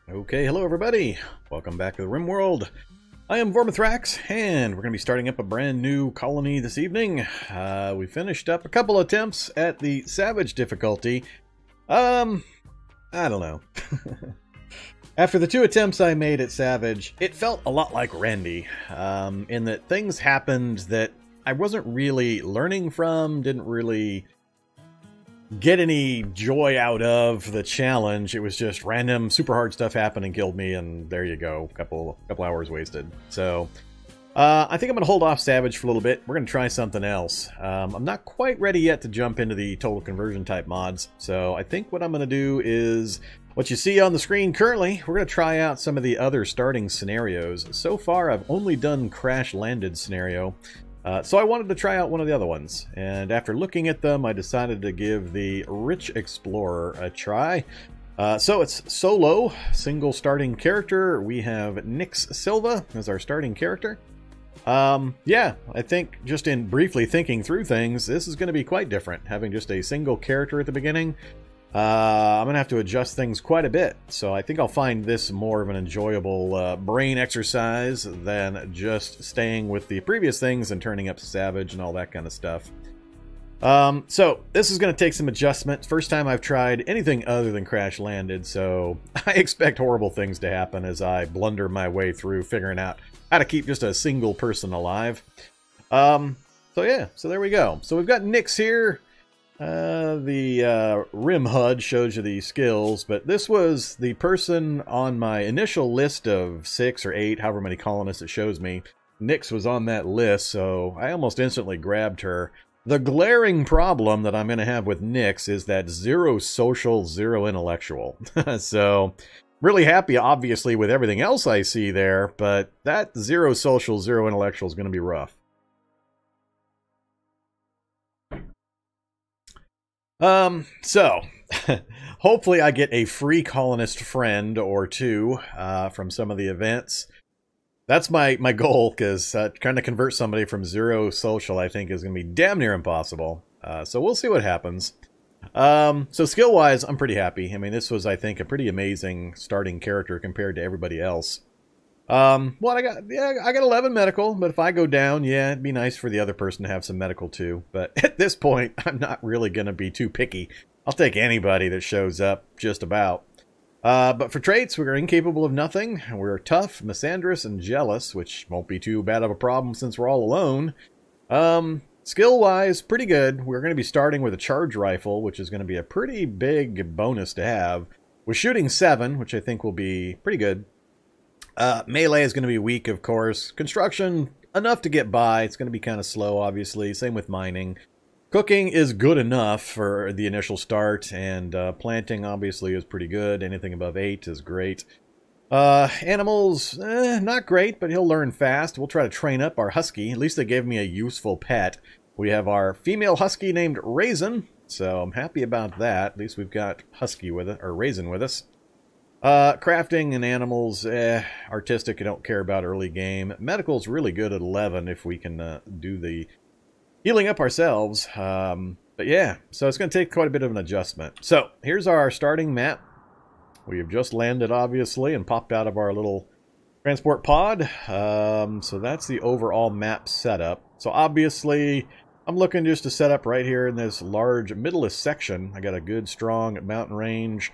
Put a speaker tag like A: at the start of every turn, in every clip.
A: Okay, hello everybody. Welcome back to the Rimworld. I am Vormithrax, and we're going to be starting up a brand new colony this evening. We finished up a couple attempts at the Savage difficulty. I don't know. After the two attempts I made at Savage, it felt a lot like Randy, in that things happened that I wasn't really learning from, didn't really get any joy out of the challenge. It was just random super hard stuff happened and killed me, and there you go, couple hours wasted. So I think I'm gonna hold off Savage for a little bit. We're gonna try something else. I'm not quite ready yet to jump into the total conversion type mods, so I think what I'm gonna do is what you see on the screen currently. We're gonna try out some of the other starting scenarios. So far I've only done crash landed scenario. So I wanted to try out one of the other ones, and after looking at them, I decided to give the Rich Explorer a try. So it's solo, single starting character. We have Nix Silva as our starting character. Yeah, I think just in briefly thinking through things, this is going to be quite different, having just a single character at the beginning. I'm going to have to adjust things quite a bit, so I think I'll find this more of an enjoyable brain exercise than just staying with the previous things and turning up Savage and all that kind of stuff. So this is going to take some adjustment. First time I've tried anything other than Crash Landed, so I expect horrible things to happen as I blunder my way through figuring out how to keep just a single person alive. So yeah, so there we go. So we've got Nix here. The Rim HUD shows you the skills, but this was the person on my initial list of 6 or 8, however many colonists it shows me. Nix was on that list, so I almost instantly grabbed her. The glaring problem that I'm going to have with Nix is that 0 social, 0 intellectual. So, really happy, obviously, with everything else I see there, but that 0 social, 0 intellectual is going to be rough. So, hopefully I get a free colonist friend or two, from some of the events. That's my goal, because trying to convert somebody from 0 social, I think, is going to be damn near impossible. So we'll see what happens. So skill-wise, I'm pretty happy. I mean, this was, I think, a pretty amazing starting character compared to everybody else. What I got? Yeah, I got 11 medical, but if I go down, yeah, it'd be nice for the other person to have some medical too. But at this point, I'm not really going to be too picky. I'll take anybody that shows up, just about. But for traits, we're incapable of nothing. We're tough, misandrous, and jealous, which won't be too bad of a problem since we're all alone. Skill-wise, pretty good. We're going to be starting with a charge rifle, which is going to be a pretty big bonus to have. We're shooting 7, which I think will be pretty good. Melee is going to be weak, of course. Construction, enough to get by. It's going to be kind of slow, obviously. Same with mining. Cooking is good enough for the initial start, and planting, obviously, is pretty good. Anything above 8 is great. Animals, not great, but he'll learn fast. We'll try to train up our husky. At least they gave me a useful pet. We have our female husky named Raisin, so I'm happy about that. At least we've got husky with it, or Raisin with us. Crafting and animals, artistic, I don't care about early game. Medical's really good at 11 if we can do the healing up ourselves. But yeah, so it's going to take quite a bit of an adjustment. So here's our starting map. We have just landed, obviously, and popped out of our little transport pod. So that's the overall map setup. So obviously, I'm looking just to set up right here in this large middleist section. I got a good, strong mountain range.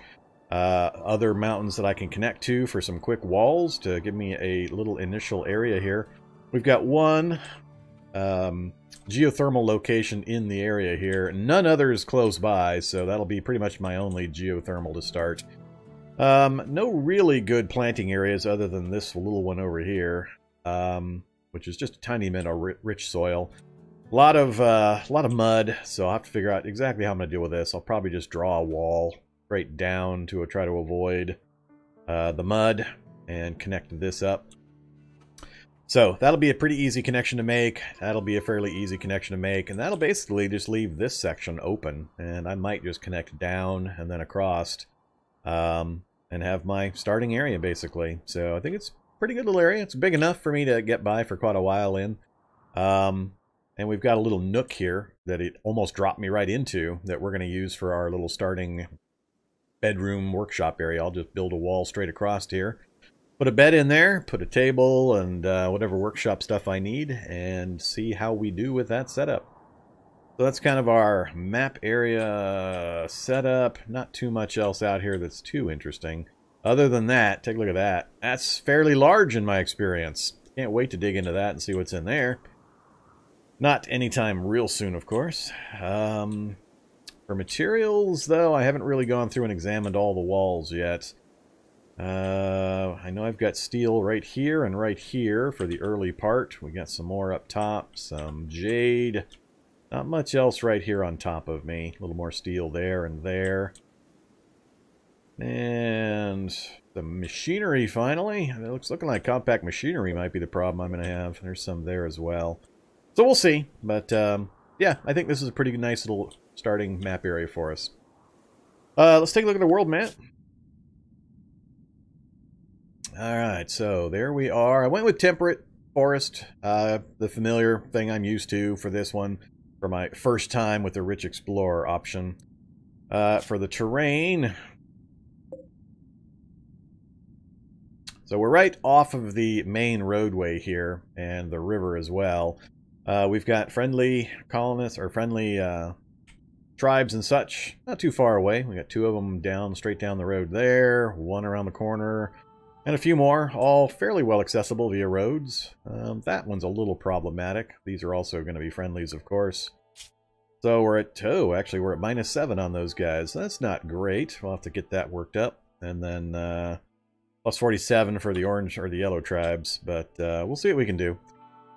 A: Other mountains that I can connect to for some quick walls to give me a little initial area here. We've got one geothermal location in the area here. None others close by, so that'll be pretty much my only geothermal to start. No really good planting areas other than this little one over here, which is just a tiny bit of rich soil. A lot of mud, so I'll have to figure out exactly how I'm going to deal with this. I'll probably just draw a wall straight down to try to avoid the mud and connect this up. So that'll be a pretty easy connection to make. That'll be a fairly easy connection to make, and that'll basically just leave this section open, and I might just connect down and then across, and have my starting area basically. So I think it's a pretty good little area. It's big enough for me to get by for quite a while in. And we've got a little nook here that it almost dropped me right into that we're going to use for our little starting bedroom workshop area. I'll just build a wall straight across here. Put a bed in there, put a table, and whatever workshop stuff I need, and see how we do with that setup. So that's kind of our map area setup. Not too much else out here that's too interesting. Other than that, take a look at that. That's fairly large in my experience. Can't wait to dig into that and see what's in there. Not anytime real soon, of course. For materials, though, I haven't really gone through and examined all the walls yet. I know I've got steel right here and right here for the early part. We got some more up top, some jade. Not much else right here on top of me. A little more steel there and there. And the machinery, finally. It looks looking like compact machinery might be the problem I'm going to have. There's some there as well. So we'll see. But, yeah, I think this is a pretty nice little starting map area for us. Let's take a look at the world map. Alright, so there we are. I went with temperate forest, the familiar thing I'm used to for this one, for my first time with the Rich Explorer option. For the terrain, so we're right off of the main roadway here, and the river as well. We've got friendly colonists, or friendly tribes and such, not too far away. We got 2 of them straight down the road there, 1 around the corner, and a few more, all fairly well accessible via roads. That one's a little problematic. These are also going to be friendlies, of course. So we're at, actually we're at -7 on those guys. That's not great. We'll have to get that worked up. And then plus 47 for the orange or the yellow tribes. But we'll see what we can do.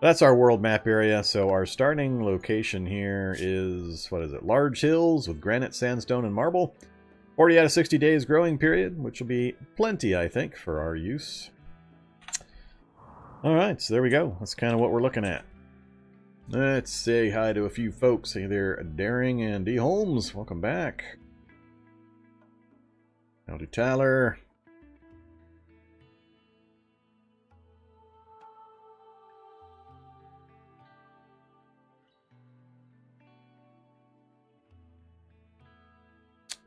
A: That's our world map area. So our starting location here is, what is it? Large hills with granite, sandstone, and marble. 40 out of 60 days growing period, which will be plenty, I think, for our use. Alright, so there we go. That's kind of what we're looking at. Let's say hi to a few folks. Hey there, Daring and D. Holmes. Welcome back. Howdy, Tyler.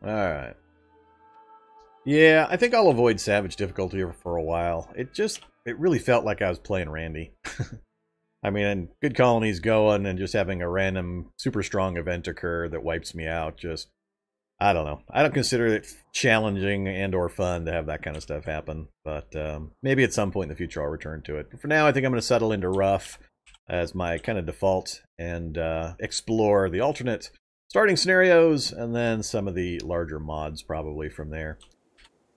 A: Alright. Yeah, I think I'll avoid Savage difficulty for a while. It really felt like I was playing Randy. I mean, good colonies going and just having a random super strong event occur that wipes me out. Just, I don't know. I don't consider it challenging and or fun to have that kind of stuff happen. But maybe at some point in the future I'll return to it. But for now, I think I'm going to settle into Rough as my kind of default and explore the alternate starting scenarios and then some of the larger mods probably from there.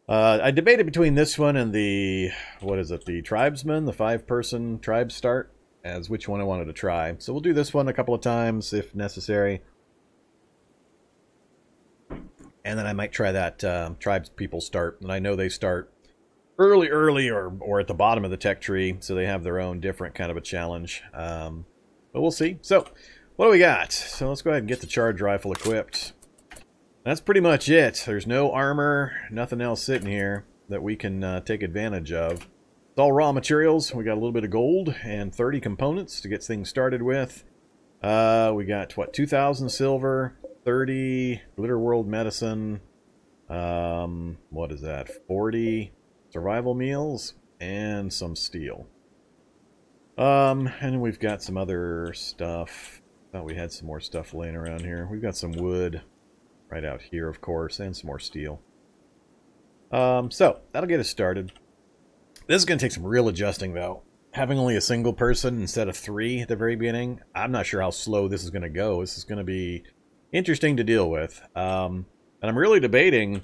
A: I debated between this one and the, what is it, the Tribesman, the 5-person tribe start, as which one I wanted to try. So we'll do this one a couple of times if necessary. And then I might try that Tribes people start. And I know they start early or at the bottom of the tech tree, so they have their own different kind of a challenge. But we'll see. So, what do we got? So let's go ahead and get the charge rifle equipped. That's pretty much it. There's no armor, nothing else sitting here that we can take advantage of. It's all raw materials. We got a little bit of gold and 30 components to get things started with. We got, what, 2,000 silver, 30 glitter world medicine, what is that, 40 survival meals, and some steel. And then we've got some other stuff. Thought we had some more stuff laying around here. We've got some wood right out here, of course, and some more steel. So, that'll get us started. This is going to take some real adjusting, though. Having only a single person instead of 3 at the very beginning, I'm not sure how slow this is going to go. This is going to be interesting to deal with. And I'm really debating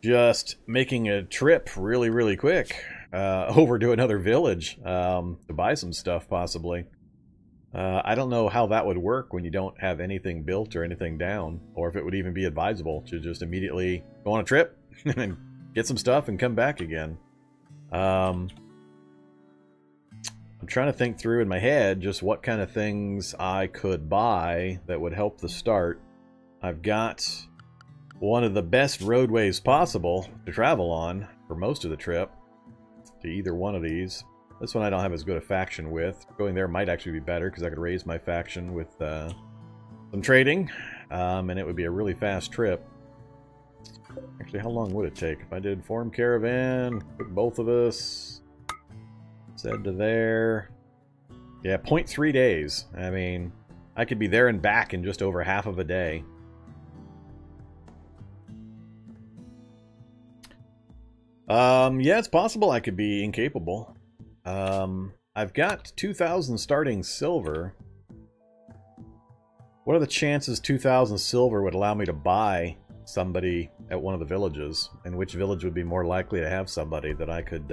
A: just making a trip really, really quick over to another village to buy some stuff, possibly. I don't know how that would work when you don't have anything built or anything down, or if it would even be advisable to just immediately go on a trip and get some stuff and come back again. I'm trying to think through in my head just what kind of things I could buy that would help the start. I've got one of the best roadways possible to travel on for most of the trip to either one of these. This one I don't have as good a faction with. Going there might actually be better because I could raise my faction with some trading, and it would be a really fast trip. Actually, how long would it take? If I did form caravan, put both of us, said to there. Yeah, 0.3 days. I mean, I could be there and back in just over half of a day. Yeah, it's possible I could be incapable. I've got 2,000 starting silver. What are the chances 2,000 silver would allow me to buy somebody at one of the villages? And which village would be more likely to have somebody that I could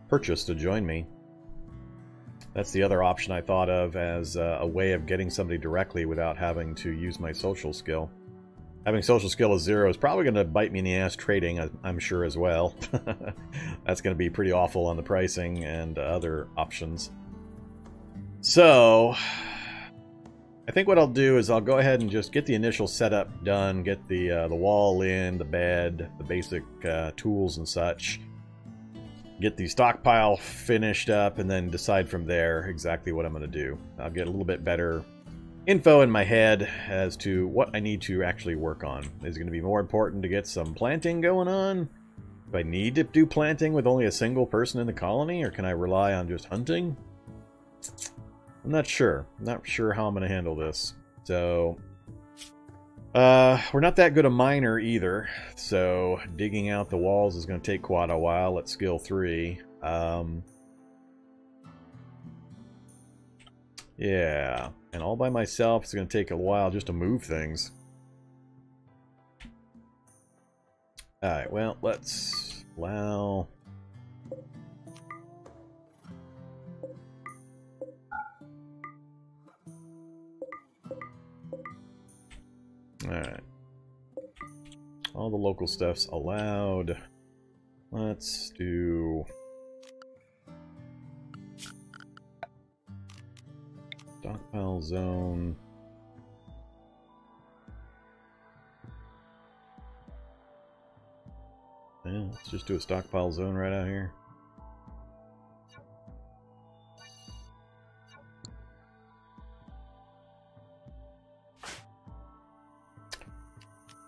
A: purchase to join me? That's the other option I thought of as a way of getting somebody directly without having to use my social skill. Having social skill as 0 is probably going to bite me in the ass trading, I'm sure, as well. That's going to be pretty awful on the pricing and other options. So, I think what I'll do is I'll go ahead and just get the initial setup done, get the wall in, the bed, the basic tools and such. Get the stockpile finished up, and then decide from there exactly what I'm going to do. I'll get a little bit better info in my head as to what I need to actually work on. Is it going to be more important to get some planting going on? Do I need to do planting with only a single person in the colony, or can I rely on just hunting? I'm not sure. I'm not sure how I'm going to handle this. So, we're not that good a miner either, so digging out the walls is going to take quite a while at skill 3. Yeah, and all by myself, it's going to take a while just to move things. Alright, well, let's allow... Alright. All the local stuff's allowed. Let's do... stockpile zone. Yeah, let's just do a stockpile zone right out here.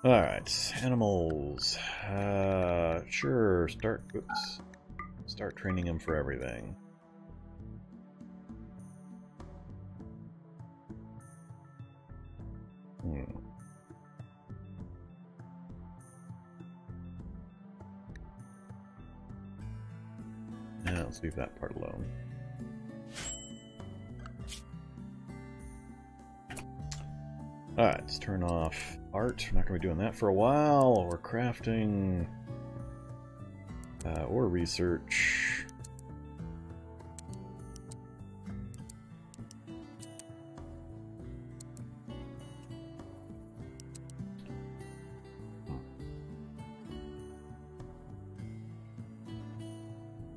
A: Alright, animals. Sure, start training them for everything. Yeah, let's leave that part alone. Alright, let's turn off art. We're not going to be doing that for a while. Or crafting. Or research.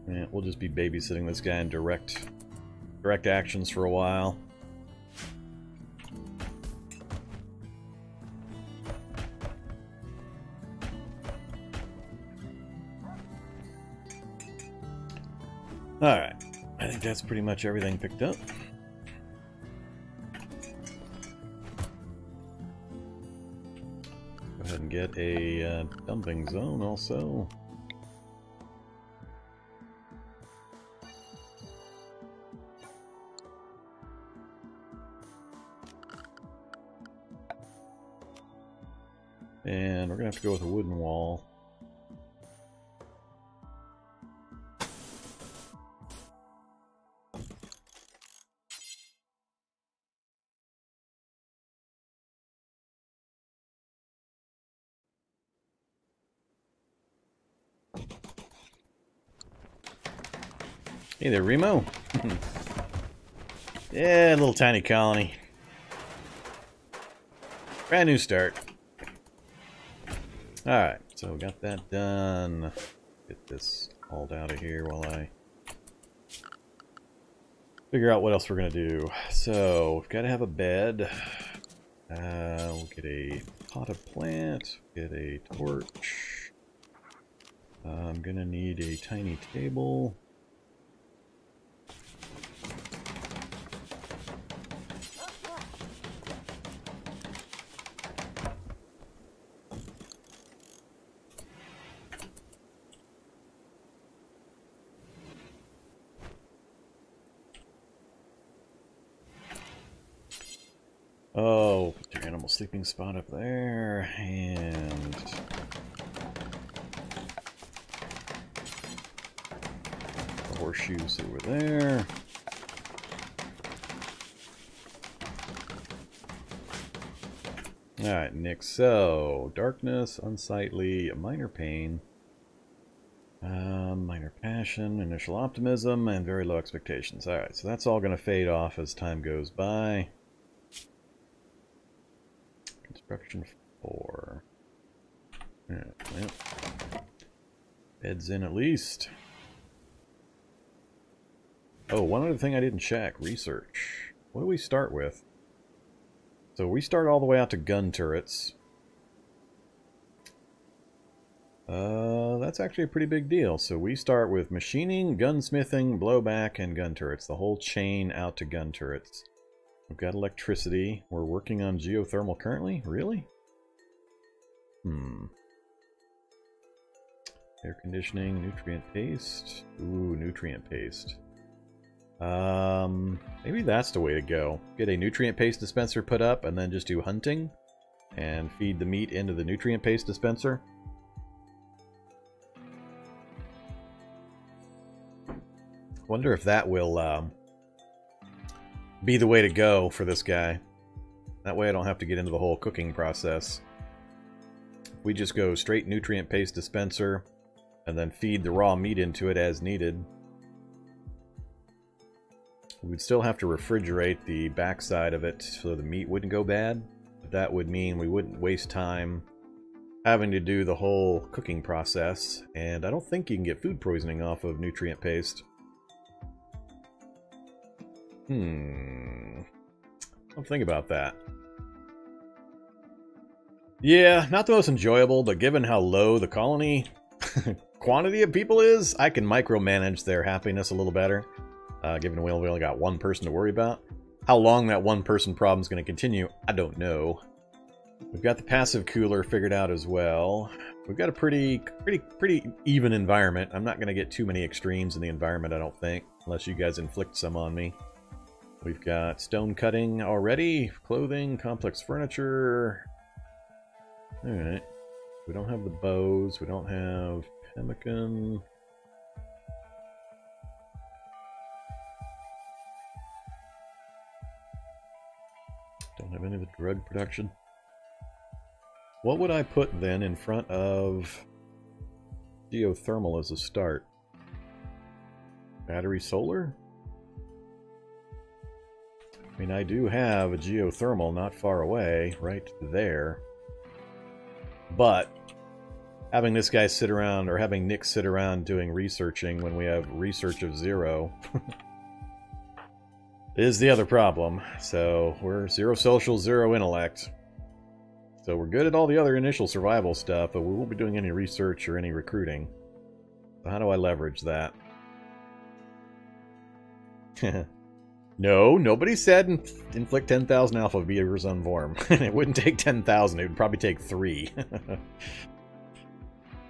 A: Yeah, we'll just be babysitting this guy in direct actions for a while. Alright, I think that's pretty much everything picked up. Go ahead and get a dumping zone also. And we're going to have to go with a wooden wall. Hey there, Remo. Yeah, little tiny colony. Brand new start. Alright, so we got that done. Get this hauled out of here while I figure out what else we're going to do. So, we've got to have a bed. We'll get a potted plant. Get a torch. I'm going to need a tiny table. Oh, put your animal sleeping spot up there, and the horseshoes over there. Alright, Nick, so darkness, unsightly, minor pain, minor passion, initial optimism, and very low expectations. Alright, so that's all going to fade off as time goes by. Construction 4. Alright, well, bed's in at least. Oh, one other thing I didn't check. Research. What do we start with? So we start all the way out to gun turrets. That's actually a pretty big deal. So we start with machining, gunsmithing, blowback, and gun turrets. The whole chain out to gun turrets. We've got electricity. We're working on geothermal currently? Really? Air conditioning, nutrient paste. Ooh, nutrient paste. Maybe that's the way to go. Get a nutrient paste dispenser put up and then just do hunting and feed the meat into the nutrient paste dispenser. Wonder if that will be the way to go for this guy. That way I don't have to get into the whole cooking process. If we just go straight nutrient paste dispenser and then feed the raw meat into it as needed. We'd still have to refrigerate the backside of it so the meat wouldn't go bad. But that would mean we wouldn't waste time having to do the whole cooking process. And I don't think you can get food poisoning off of nutrient paste. Don't think about that. Yeah, not the most enjoyable, but given how low the colony quantity of people is, I can micromanage their happiness a little better. Given we only got one person to worry about. How long that one person problem is going to continue, I don't know. We've got the passive cooler figured out as well. We've got a pretty even environment. I'm not going to get too many extremes in the environment, I don't think, unless you guys inflict some on me. We've got stone cutting already, clothing, complex furniture. Alright. We don't have the bows, we don't have pemmican. Don't have any of the drug production. What would I put then in front of geothermal as a start? Battery solar? I mean, I do have a geothermal not far away, right there. But having this guy sit around, or having Nick sit around doing researching when we have research of 0 is the other problem. So we're 0 social, 0 intellect. So we're good at all the other initial survival stuff, but we won't be doing any research or any recruiting. So how do I leverage that? No, nobody said inflict 10,000 alpha beavers on Vorm. It wouldn't take 10,000, it would probably take 3.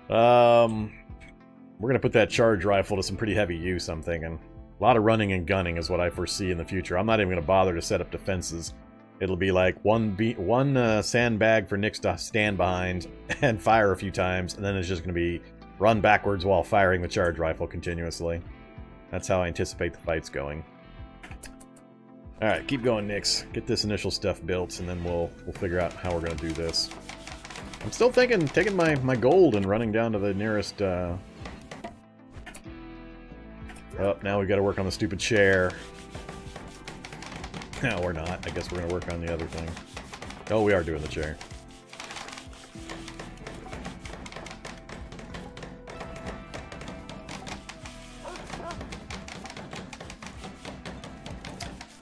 A: We're going to put that charge rifle to some pretty heavy use, I'm thinking. A lot of running and gunning is what I foresee in the future. I'm not even going to bother to set up defenses. It'll be like one sandbag for Nick to stand behind and fire a few times, and then it's just going to be run backwards while firing the charge rifle continuously. That's how I anticipate the fight's going. Alright, keep going, Nix. Get this initial stuff built, and then we'll figure out how we're going to do this. I'm still thinking taking my gold and running down to the nearest... Oh, now we got to work on the stupid chair. No, we're not. I guess we're going to work on the other thing. Oh, we are doing the chair.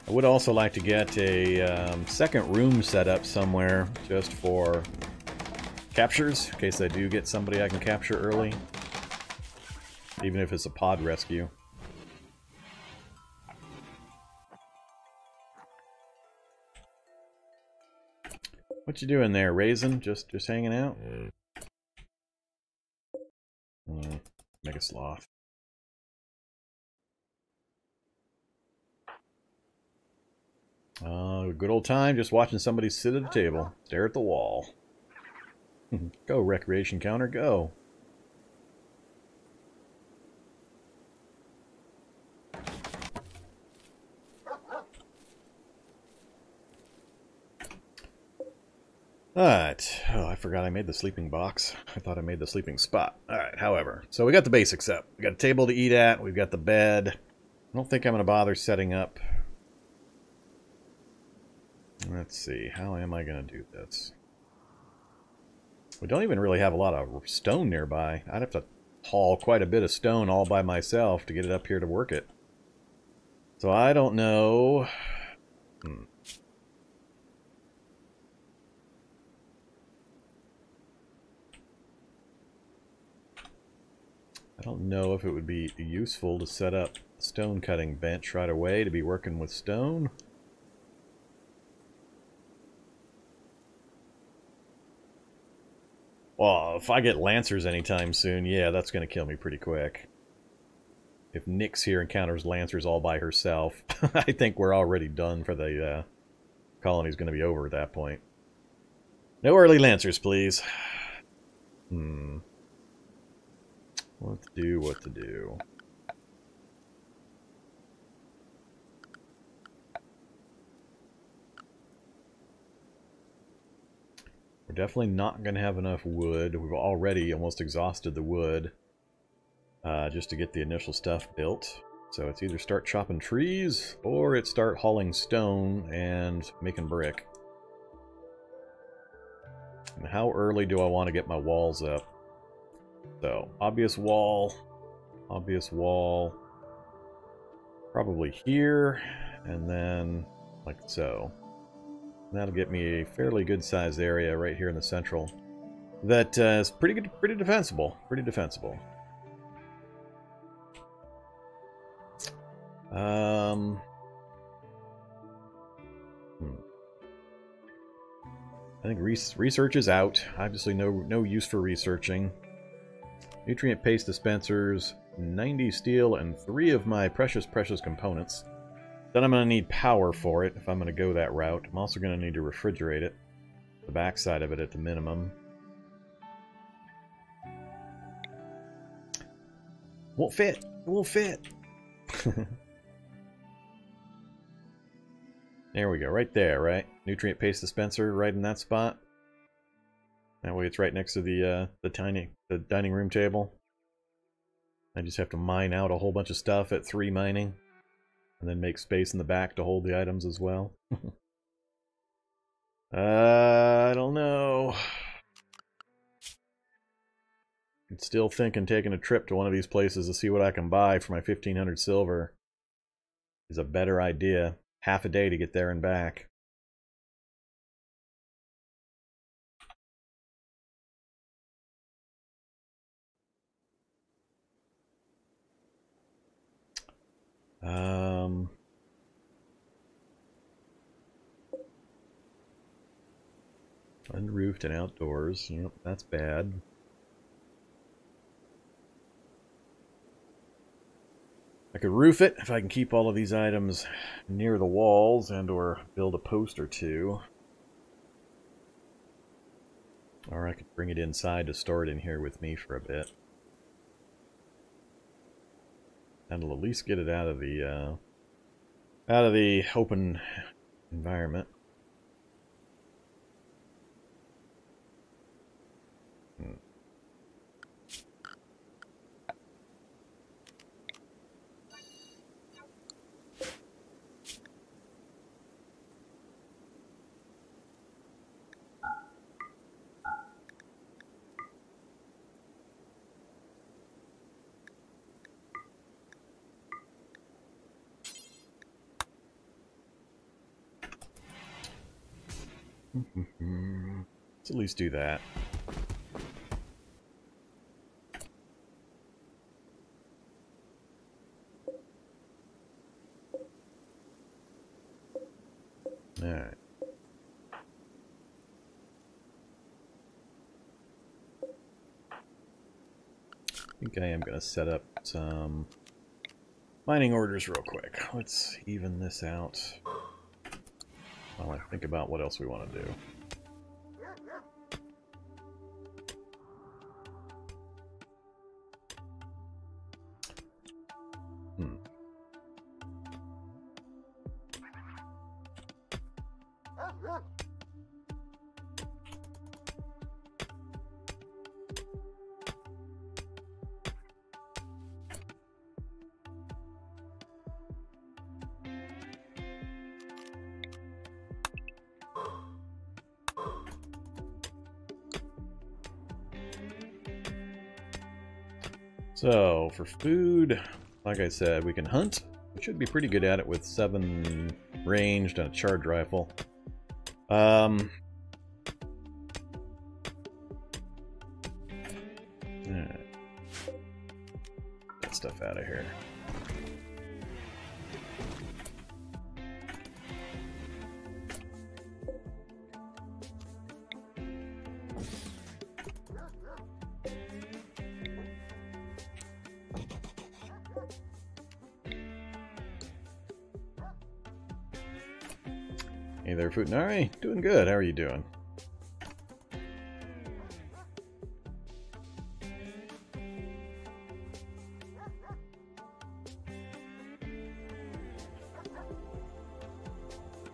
A: I would also like to get a second room set up somewhere just for captures, in case I do get somebody I can capture early. Even if it's a pod rescue. What you doing there, Raisin? Just hanging out? Mega sloth. Good old time just watching somebody sit at a table, stare at the wall. Go, recreation counter, go. Alright. Oh, I forgot I made the sleeping box. I thought I made the sleeping spot. Alright, however. So we got the basics up. We got a table to eat at. We've got the bed. I don't think I'm going to bother setting up. Let's see. How am I going to do this? We don't even really have a lot of stone nearby. I'd have to haul quite a bit of stone all by myself to get it up here to work it. So I don't know. I don't know if it would be useful to set up a stone cutting bench right away to be working with stone. Well, if I get Lancers anytime soon, yeah, that's going to kill me pretty quick. If Nyx here encounters Lancers all by herself, I think we're already done for the colony's going to be over at that point. No early Lancers, please. What to do, what to do. We're definitely not going to have enough wood. We've already almost exhausted the wood just to get the initial stuff built. So it's either start chopping trees or it's start hauling stone and making brick. And how early do I want to get my walls up? So, obvious wall, probably here, and then like so. That'll get me a fairly good sized area right here in the central. That is pretty good, pretty defensible. I think research is out. Obviously, no use for researching. Nutrient paste dispensers, 90 steel, and 3 of my precious components. Then I'm going to need power for it if I'm going to go that route. I'm also going to need to refrigerate it. The backside of it at the minimum. Won't fit. It won't fit. There we go. Right there, right? Nutrient paste dispenser right in that spot. That way it's right next to the dining room table. I just have to mine out a whole bunch of stuff at 3 mining. And then make space in the back to hold the items as well. I don't know. I'm still thinking taking a trip to one of these places to see what I can buy for my 1500 silver is a better idea. Half a day to get there and back. Unroofed and outdoors. Yep, that's bad. I could roof it if I can keep all of these items near the walls and or build a post or 2. Or I could bring it inside to store it in here with me for a bit. That'll at least get it out of the open environment. Let's at least do that. Alright. I think I am going to set up some mining orders real quick. Let's even this out. while I think about what else we want to do. So, for food, like I said, we can hunt. We should be pretty good at it with 7 ranged and a charged rifle. Alright. Get stuff out of here. Hey there, Futanari. Doing good. How are you doing?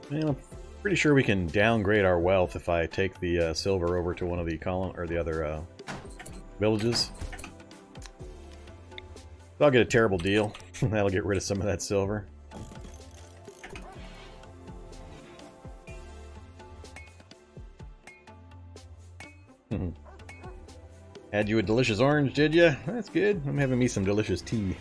A: Well, I'm pretty sure we can downgrade our wealth if I take the silver over to one of the the other villages. So I'll get a terrible deal. That'll get rid of some of that silver. Had you a delicious orange, did you? That's good. I'm having me some delicious tea.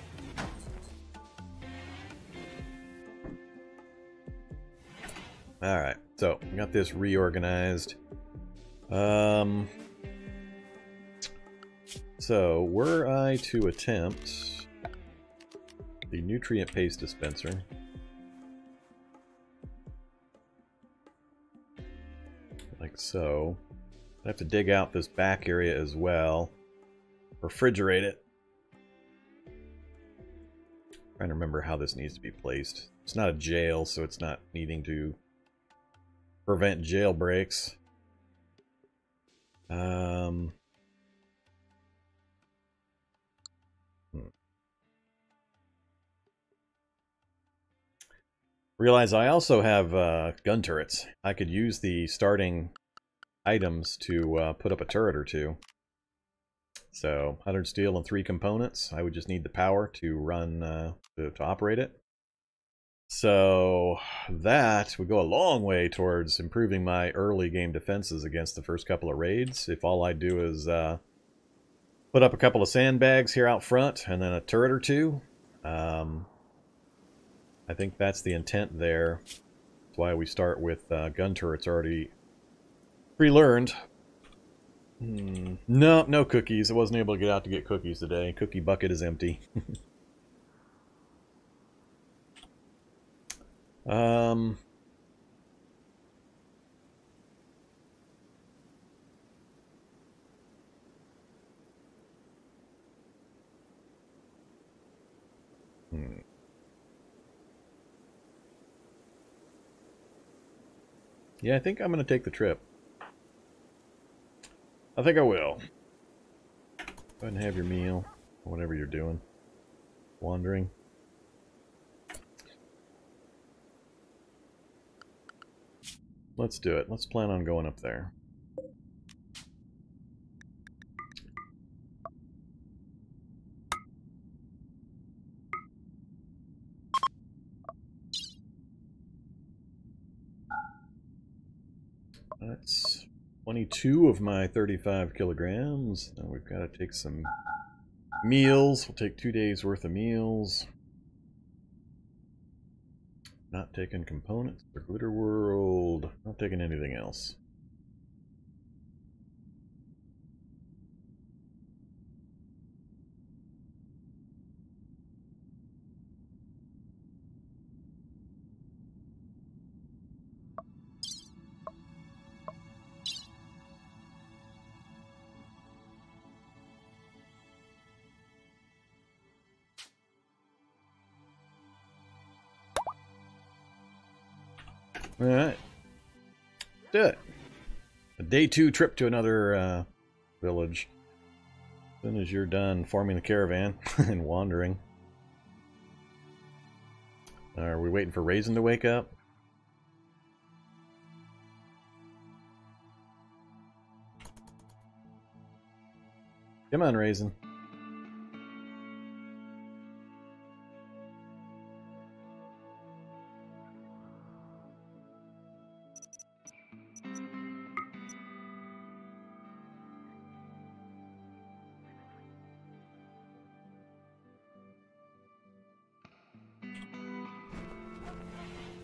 A: Alright, so we got this reorganized. So, were I to attempt the nutrient paste dispenser, like so, I have to dig out this back area as well, refrigerate it. Trying to remember how this needs to be placed. It's not a jail, so it's not needing to prevent jailbreaks. Realize I also have gun turrets. I could use the starting items to put up a turret or two. So 100 steel and 3 components. I would just need the power to run to operate it. So that would go a long way towards improving my early game defenses against the first couple of raids. If all I do is put up a couple of sandbags here out front and then a turret or two. I think that's the intent there. That's why we start with gun turrets already pre-learned. No cookies. I wasn't able to get out to get cookies today. Cookie bucket is empty. Yeah, I think I'm going to take the trip. I think I will. Go ahead and have your meal, or whatever you're doing. Wandering. Let's do it. Let's plan on going up there. That's 22 of my 35 kilograms. Now we've got to take some meals. We'll take 2 days worth of meals. Not taking components for Glitter World. Not taking anything else. Alright. do it. A day 2 trip to another village. As soon as you're done forming the caravan and wandering. Are we waiting for Raisin to wake up? Come on, Raisin.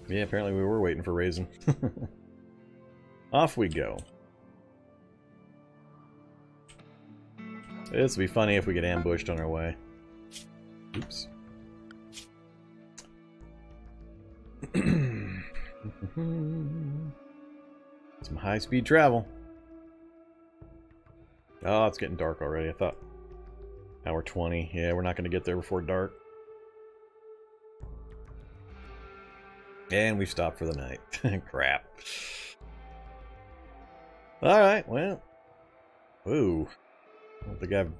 A: Yeah, apparently we were waiting for Raisin. Off we go. This would be funny if we get ambushed on our way. Oops. Some high-speed travel. Oh, it's getting dark already. I thought hour 20. Yeah, we're not going to get there before dark. And we've stopped for the night. Crap. Alright, well. Ooh. I don't think I've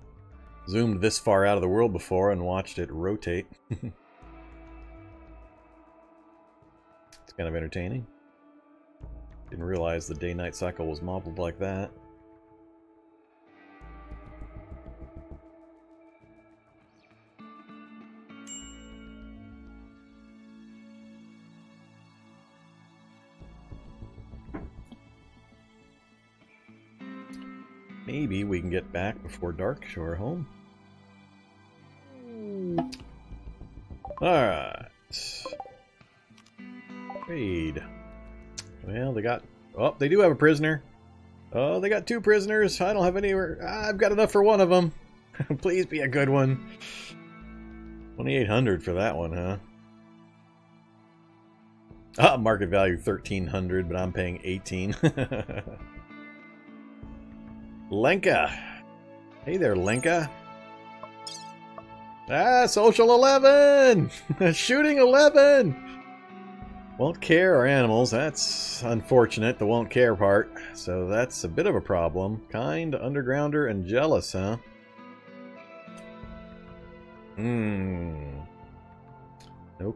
A: zoomed this far out of the world before and watched it rotate. It's kind of entertaining. Didn't realize the day-night cycle was modeled like that. Maybe we can get back before dark to our home. Alright. Trade. Well, they got... Oh, they do have a prisoner. Oh, they got 2 prisoners. I don't have anywhere... I've got enough for one of them. Please be a good one. 2,800 for that one, huh? Ah, market value 1,300, but I'm paying 18. Lenka. Hey there, Lenka. Ah, social 11! Shooting 11! Won't care our animals. That's unfortunate, the won't care part. So that's a bit of a problem. Kind, undergrounder, and jealous, huh? No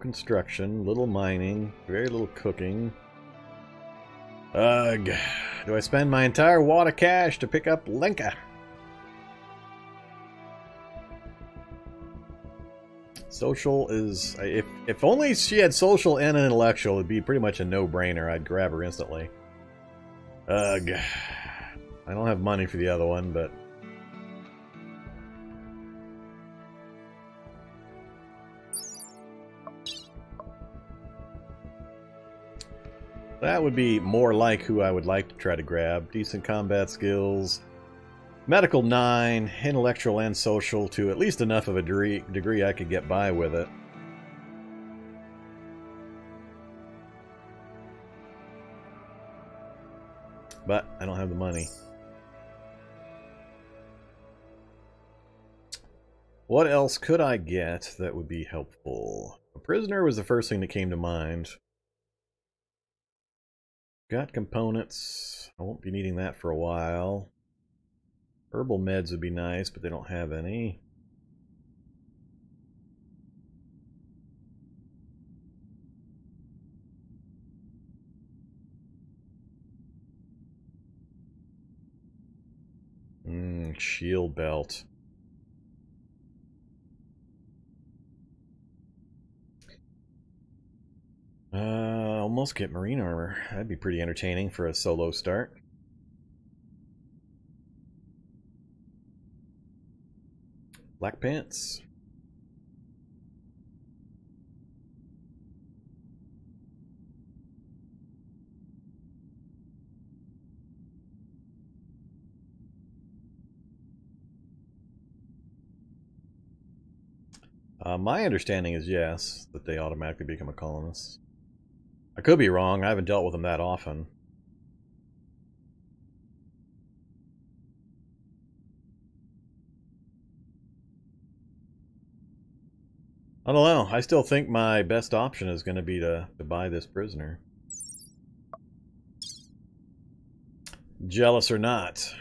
A: construction, little mining, very little cooking. Ugh. Do I spend my entire wad of cash to pick up Lenka? Social is... If only she had social and an intellectual, it'd be pretty much a no-brainer. I'd grab her instantly. Ugh. I don't have money for the other one, but... that would be more like who I would like to try to grab. Decent combat skills. Medical 9, intellectual and social to at least enough of a degree I could get by with it. But I don't have the money. What else could I get that would be helpful? A prisoner was the first thing that came to mind. Got components. I won't be needing that for a while. Herbal meds would be nice, but they don't have any. Shield belt. Almost get marine armor. That'd be pretty entertaining for a solo start. Black pants. My understanding is yes, that they automatically become a colonist. I could be wrong. I haven't dealt with them that often. I don't know. I still think my best option is going to be to buy this prisoner. Jealous or not,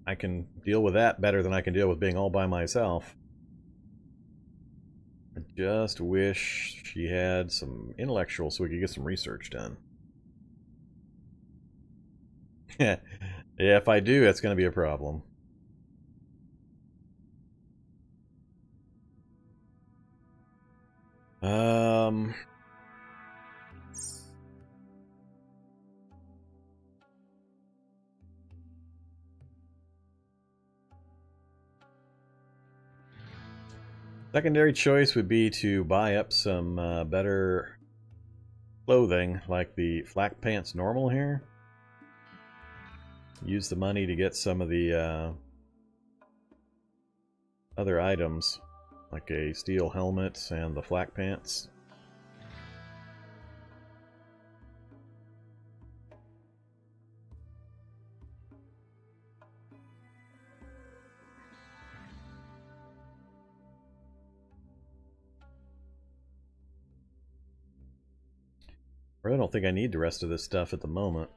A: I can deal with that better than I can deal with being all by myself. I just wish she had some intellectual so we could get some research done. Yeah, if I do, that's going to be a problem. Secondary choice would be to buy up some better clothing, like the flak pants normal here. Use the money to get some of the other items, like a steel helmet and the flak pants. I really don't think I need the rest of this stuff at the moment.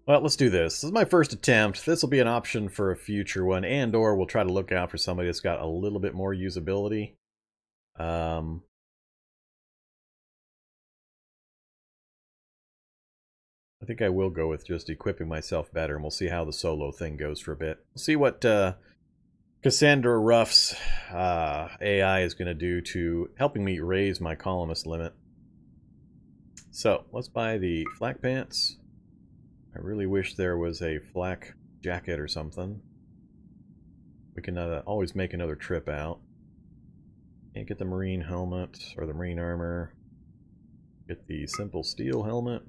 A: Well, let's do this. This is my first attempt. This will be an option for a future one, and or we'll try to look out for somebody that's got a little bit more usability. I think I will go with just equipping myself better, and we'll see how the solo thing goes for a bit. We'll see what Cassandra-Rough's AI is going to do to helping me raise my colonist limit. So, let's buy the flak pants. I really wish there was a flak jacket or something. We can always make another trip out. Can't get the marine helmet or the marine armor. Get the simple steel helmet.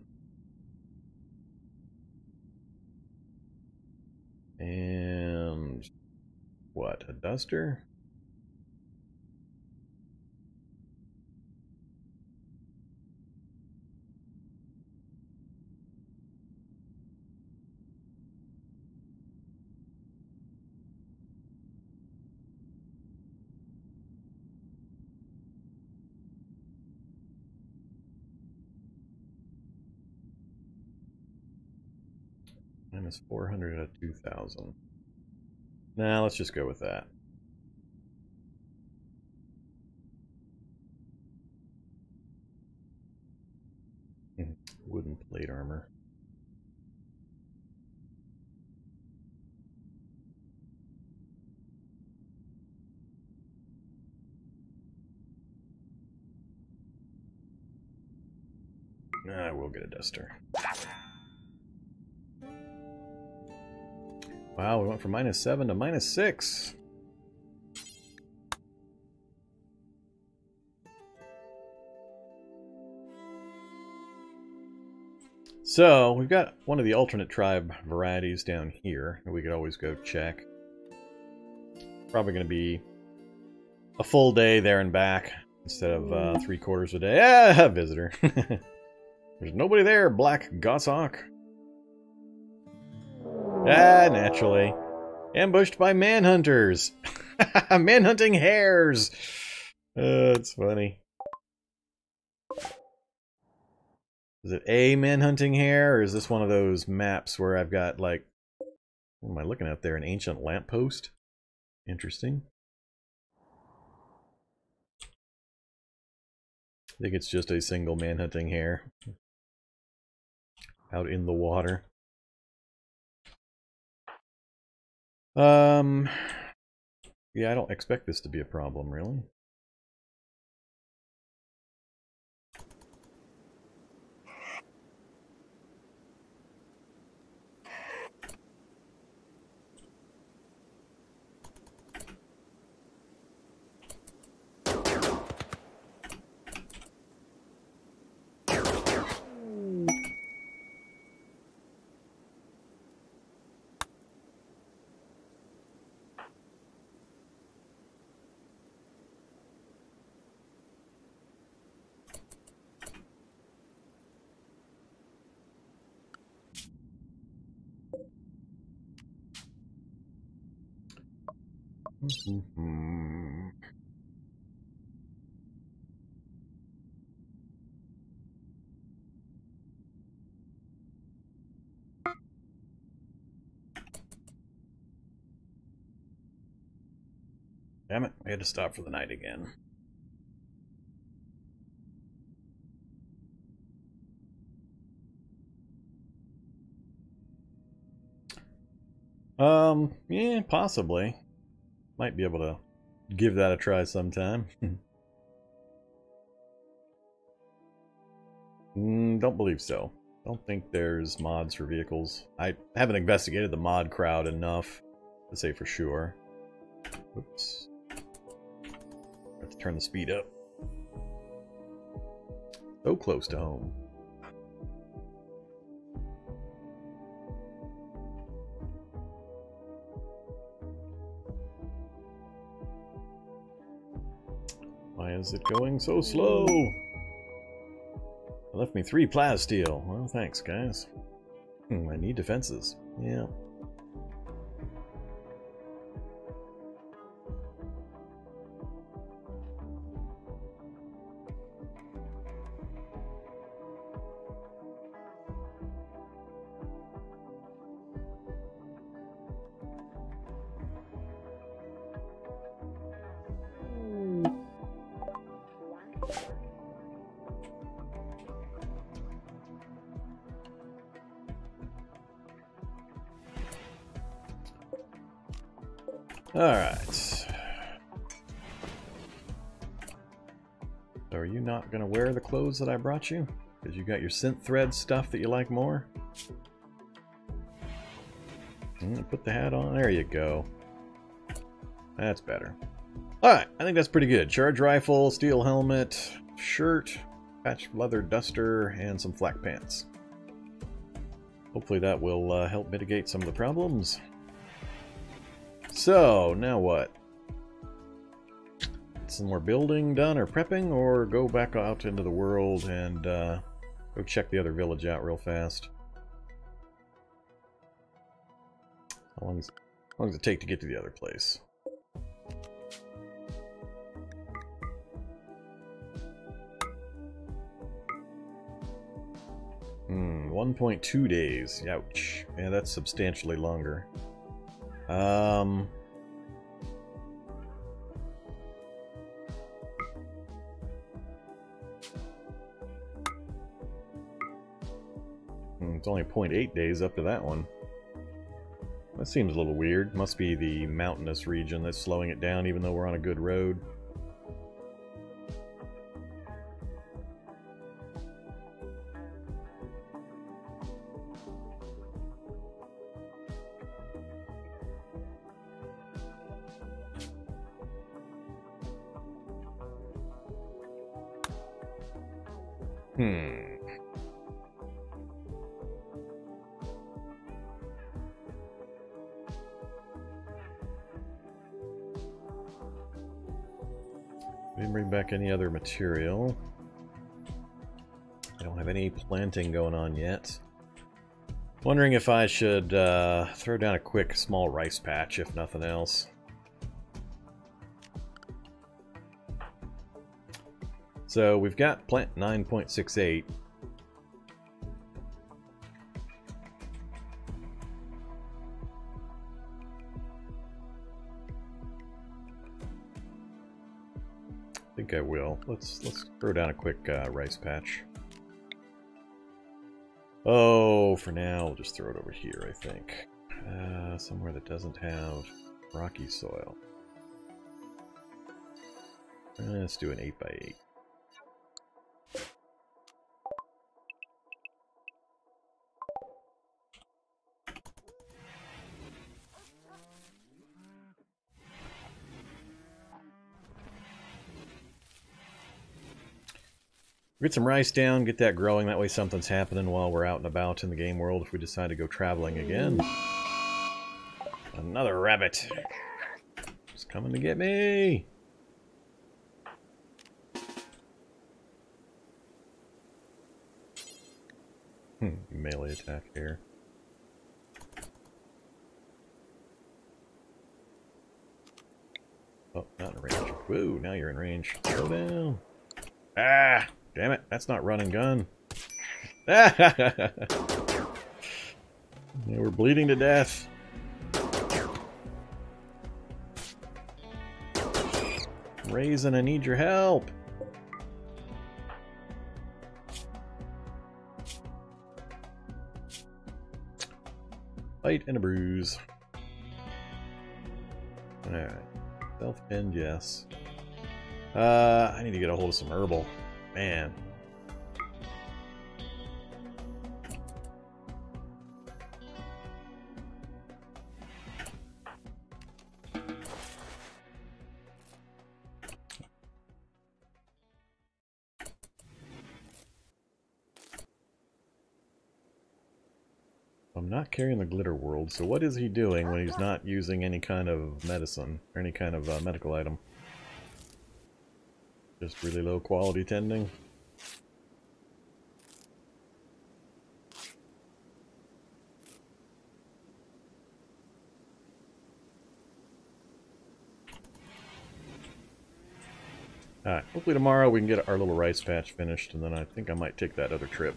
A: And what, a duster? Minus 400 out of 2,000. Nah, let's just go with that. Wooden plate armor. I will get a duster. Wow, we went from -7 to -6. So, we've got one of the alternate tribe varieties down here that we could always go check. Probably going to be a full day there and back instead of 3/4 a day. Ah, visitor. There's nobody there, Black Goshawk. Ah, naturally. Ambushed by manhunters. Manhunting hares. That's funny. Is it a manhunting hare, or is this one of those maps where I've got, like, what am I looking at there? An ancient lamppost? Interesting. I think it's just a single manhunting hare out in the water. Yeah, I don't expect this to be a problem, really. Damn it, I had to stop for the night again. Yeah, possibly. Might be able to give that a try sometime. Don't believe so. Don't think there's mods for vehicles. I haven't investigated the mod crowd enough to say for sure. Oops. I have to turn the speed up. So close to home. Why is it going so slow? It left me 3 plasteel. Well, thanks, guys. I need defenses. Yeah. Alright. So are you not going to wear the clothes that I brought you? Because you got your synth thread stuff that you like more? Put the hat on. There you go. That's better. Alright, I think that's pretty good. Charge rifle, steel helmet, shirt, patch leather duster, and some flak pants. Hopefully that will help mitigate some of the problems. So, now what? Some more building done or prepping, or go back out into the world and go check the other village out real fast. How long does it take to get to the other place? 1.2 days. Ouch. Yeah, that's substantially longer. It's only 0.8 days up to that one. That seems a little weird. Must be the mountainous region that's slowing it down even though we're on a good road. We didn't bring back any other material. I don't have any planting going on yet. Wondering if I should throw down a quick small rice patch, if nothing else. So we've got plant 9.68. I think I will. Let's throw down a quick rice patch. Oh, for now, we'll just throw it over here, I think. Somewhere that doesn't have rocky soil. Let's do an 8x8. Get some rice down, get that growing, that way something's happening while we're out and about in the game world if we decide to go traveling again. Another rabbit. It's coming to get me! Melee attack here. Oh, not in range. Woo, now you're in range. Go down. Ah! Damn it, that's not run and gun. Yeah, we're bleeding to death. Raisin, I need your help. Bite and a bruise. Alright. Self-pinned, yes. I need to get a hold of some herbal. Man. I'm not carrying the glitter world, so what is he doing when he's not using any kind of medicine or any kind of medical item? Just really low quality tending? Alright, hopefully tomorrow we can get our little rice patch finished, and then I think I might take that other trip.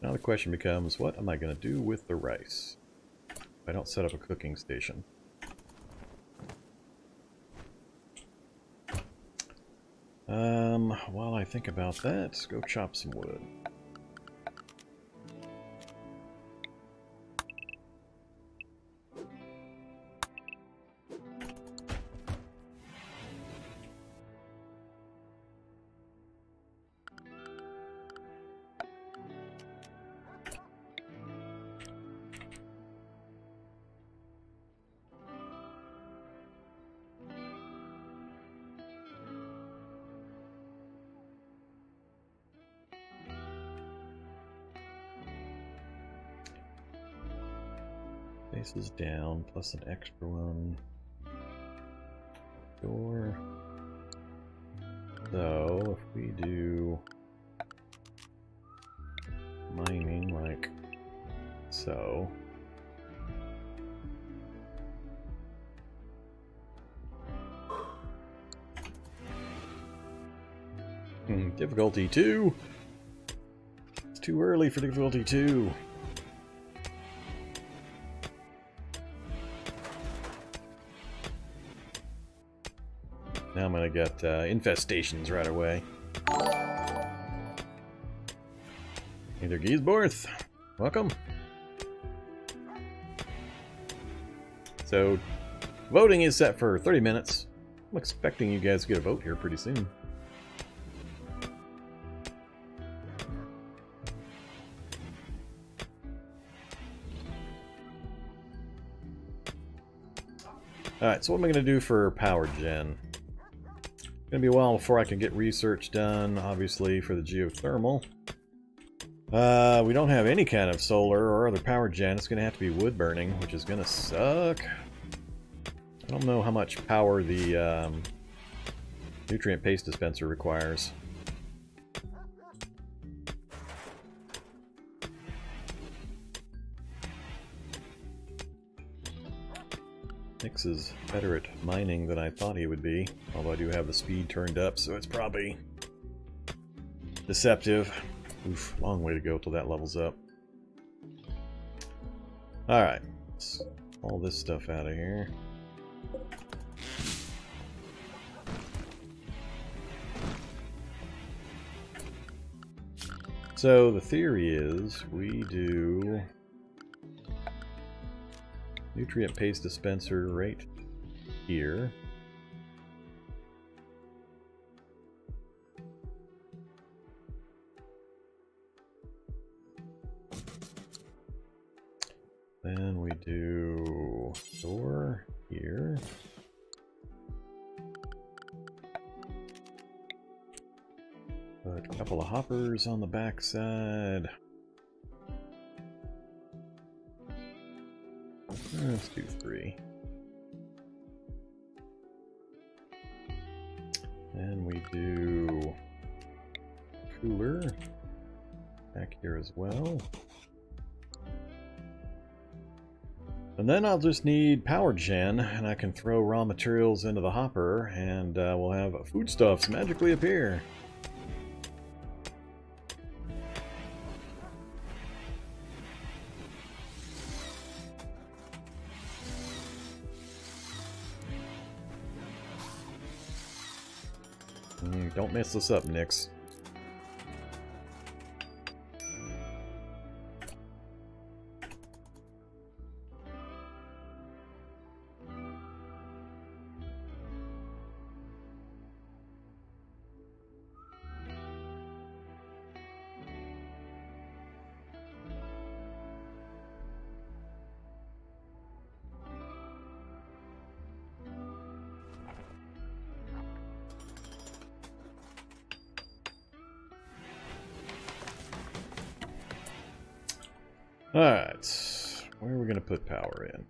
A: Now the question becomes, what am I going to do with the rice if I don't set up a cooking station? While I think about that, go chop some wood. Faces down, plus an extra one. Door. So, if we do mining like so. Difficulty 2. It's too early for difficulty 2. Now I'm gonna get infestations right away. Either Giesborth, welcome. So, voting is set for 30 minutes. I'm expecting you guys to get a vote here pretty soon. Alright, so what am I going to do for Powergen? It's going to be a while before I can get research done, obviously, for the geothermal. We don't have any kind of solar or other power gen. It's going to have to be wood burning, which is going to suck. I don't know how much power the nutrient paste dispenser requires. Nix is better at mining than I thought he would be, although I do have the speed turned up, so it's probably deceptive. Oof, long way to go till that levels up. Alright, let's all this stuff out of here. So the theory is we do nutrient paste dispenser right here. Then we do door here. Put a couple of hoppers on the backside. Let's do 3. And we do cooler back here as well. And then I'll just need Powergen, and I can throw raw materials into the hopper, and we'll have foodstuffs magically appear. Don't mess this up, Nix. Alright, where are we going to put power in?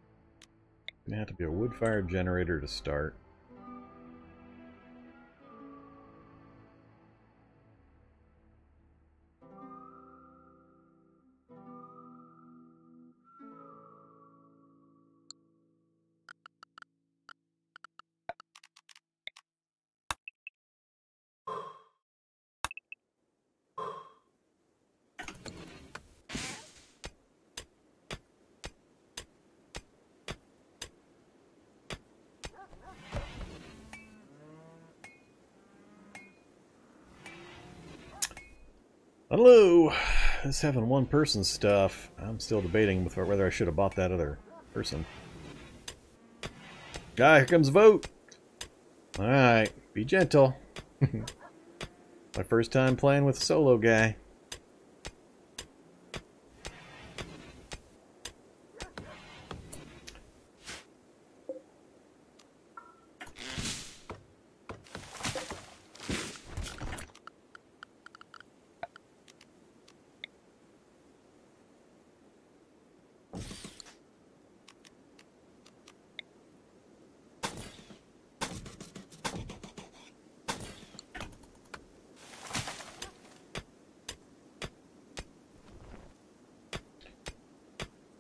A: It's going to have to be a wood-fired generator to start. Hello! This having one person stuff. I'm still debating with whether I should have bought that other person. Ah, here comes vote! Alright, be gentle. My first time playing with a solo guy.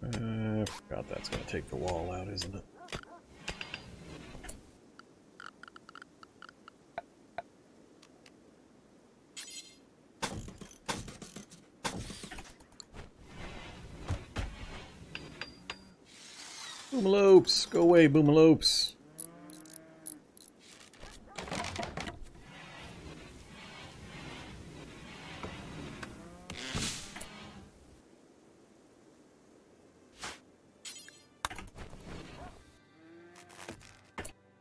A: I forgot that's going to take the wall out, isn't it? Boomalopes! Go away, Boomalopes!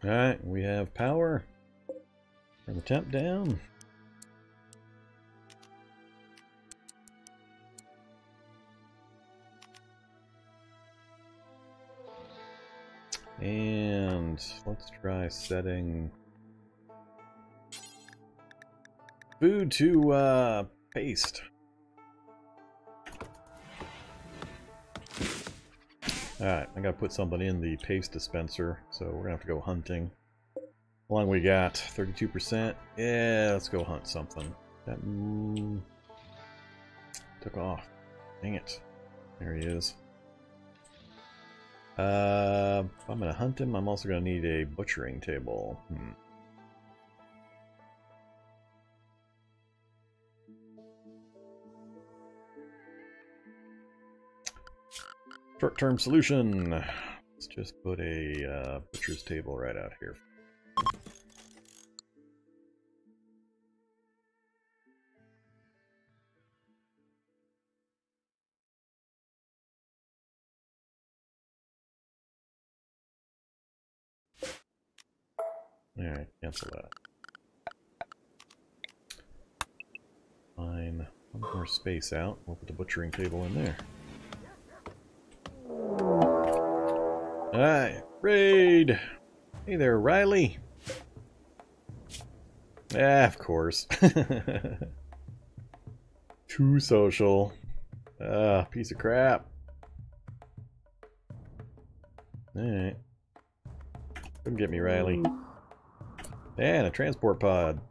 A: Alright, we have power. Turn the temp down. And let's try setting food to paste. Alright, I gotta put something in the paste dispenser, so we're gonna have to go hunting. How long we got? 32%? Yeah, let's go hunt something. That took off. Dang it. There he is. If I'm gonna hunt him, I'm also gonna need a butchering table. Short-term solution. Let's just put a butcher's table right out here. Alright, cancel that. Fine. One more space out. We'll put the butchering table in there. Alright, raid! Hey there, Riley! Ah, of course. Too social. Ah, piece of crap. Alright. Come get me, Riley. And a transport pod.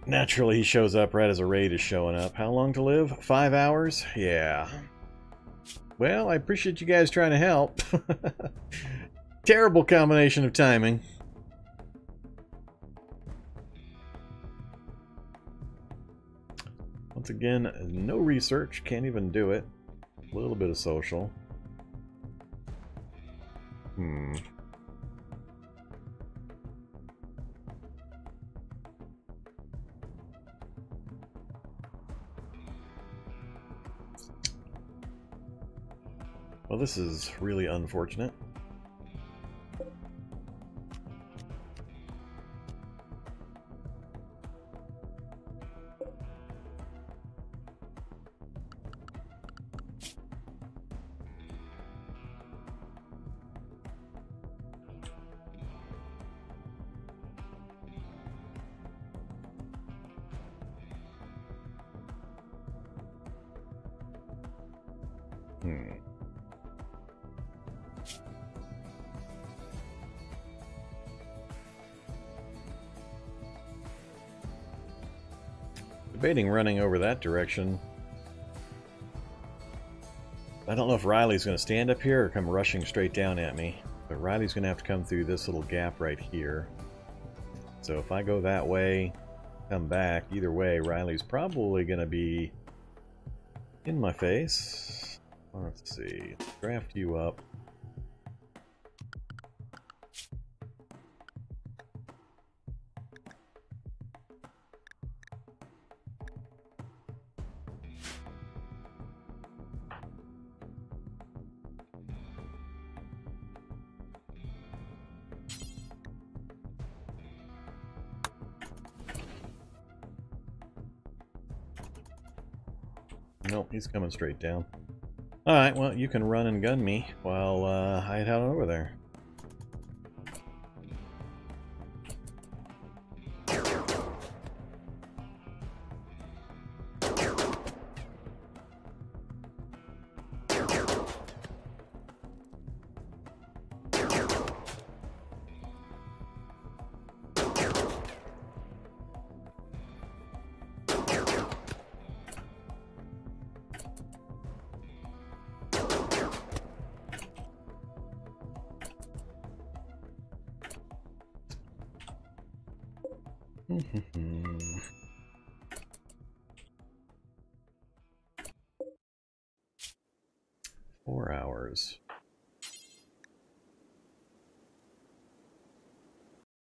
A: Naturally, he shows up right as a raid is showing up. How long to live? 5 hours? Yeah. Well, I appreciate you guys trying to help. Terrible combination of timing. Once again, no research. Can't even do it. A little bit of social. Well, this is really unfortunate. Debating running over that direction. I don't know if Riley's going to stand up here or come rushing straight down at me. But Riley's going to have to come through this little gap right here. So if I go that way, come back, either way, Riley's probably going to be in my face. Let's see. Draft you up. Nope, he's coming straight down. Alright, well, you can run and gun me while I head out over there. Four hours.